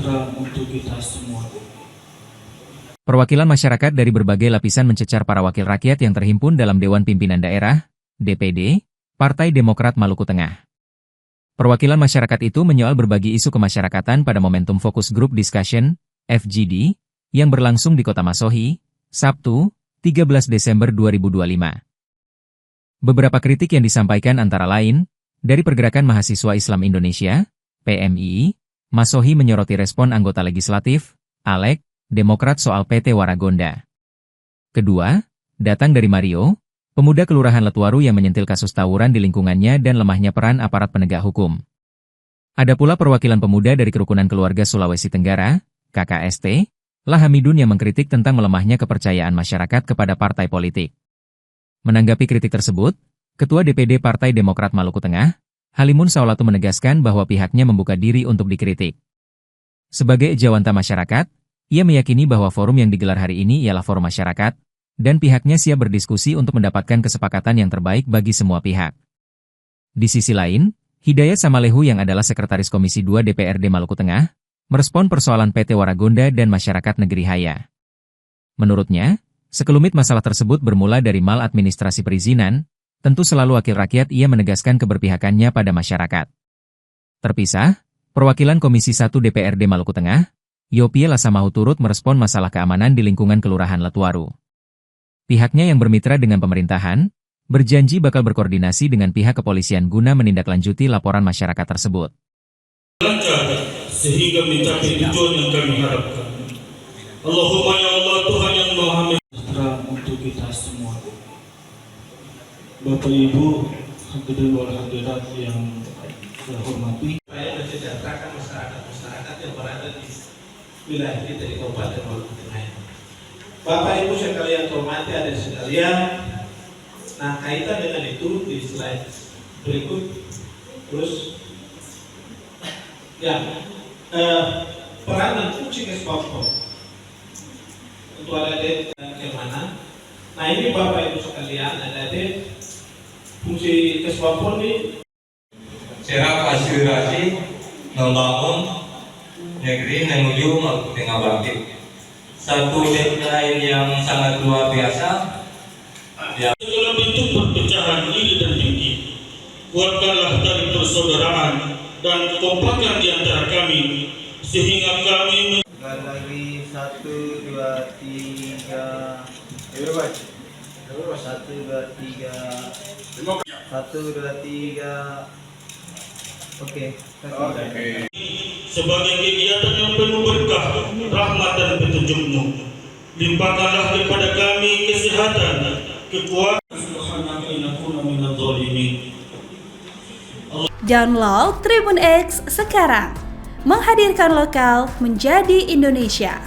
sejahtera untuk kita semua. Perwakilan masyarakat dari berbagai lapisan mencecar para wakil rakyat yang terhimpun dalam Dewan Pimpinan Daerah, DPD, Partai Demokrat Maluku Tengah. Perwakilan masyarakat itu menyoal berbagi isu kemasyarakatan pada momentum Focus Group Discussion, FGD, yang berlangsung di Kota Masohi, Sabtu, 13 Desember 2025. Beberapa kritik yang disampaikan antara lain, dari Pergerakan Mahasiswa Islam Indonesia, PMII, Masohi menyoroti respon anggota legislatif, ALEK, Demokrat soal PT Waragonda. Kedua, datang dari Mario, pemuda Kelurahan Letuaru yang menyentil kasus tawuran di lingkungannya dan lemahnya peran aparat penegak hukum. Ada pula perwakilan pemuda dari Kerukunan Keluarga Sulawesi Tenggara, KKST, Lahamidun yang mengkritik tentang melemahnya kepercayaan masyarakat kepada partai politik. Menanggapi kritik tersebut, Ketua DPD Partai Demokrat Maluku Tengah, Halimun Saulatu menegaskan bahwa pihaknya membuka diri untuk dikritik. Sebagai ejawanta masyarakat, ia meyakini bahwa forum yang digelar hari ini ialah forum masyarakat, dan pihaknya siap berdiskusi untuk mendapatkan kesepakatan yang terbaik bagi semua pihak. Di sisi lain, Hidayat Samalehu yang adalah Sekretaris Komisi 2 DPRD Maluku Tengah, merespon persoalan PT Waragonda dan masyarakat negeri Haya. Menurutnya, sekelumit masalah tersebut bermula dari maladministrasi perizinan, tentu selalu wakil rakyat ia menegaskan keberpihakannya pada masyarakat. Terpisah, perwakilan Komisi 1 DPRD Maluku Tengah, Yopie Lasamahu turut merespon masalah keamanan di lingkungan Kelurahan Letuaru. Pihaknya yang bermitra dengan pemerintahan, berjanji bakal berkoordinasi dengan pihak kepolisian guna menindaklanjuti laporan masyarakat tersebut. Lancar sehingga mencapai tujuan yang kami harapkan. Allahumma ya Allah Tuhan yang Maha Sejahtera untuk kita semua. Bapak Ibu hadirin wal hadirat yang saya hormati. Supaya mensejahterakan masyarakat yang berada di wilayah kita di Kabupaten Maluku Tengah. Bapak Ibu sekalian hormati adik sekalian. Nah, kaitan dengan itu di slide berikut. Terus ya, peranan fungsi Kesbangpol untuk adik ke mana? Nah, ini Bapak Ibu sekalian, adik fungsi Kesbangpol ini secara aspirasi membangun negeri menuju Maluku Tengah bangkit. Satu deadline yang sangat luar biasa. Segala bentuk perpecahan iri dan dengki, kuatkanlah tali persaudaraan dan kekompakan di antara kami, sehingga kami lagi 1, 2, 3 1, 2, 3 1, 2, 3 Oke. sebagai kegiatan yang penuh berkah, rahmat dan petunjuk-Mu. Limpahkanlah kepada kami kesehatan, kekuatan. Download Tribun X sekarang, menghadirkan lokal menjadi Indonesia.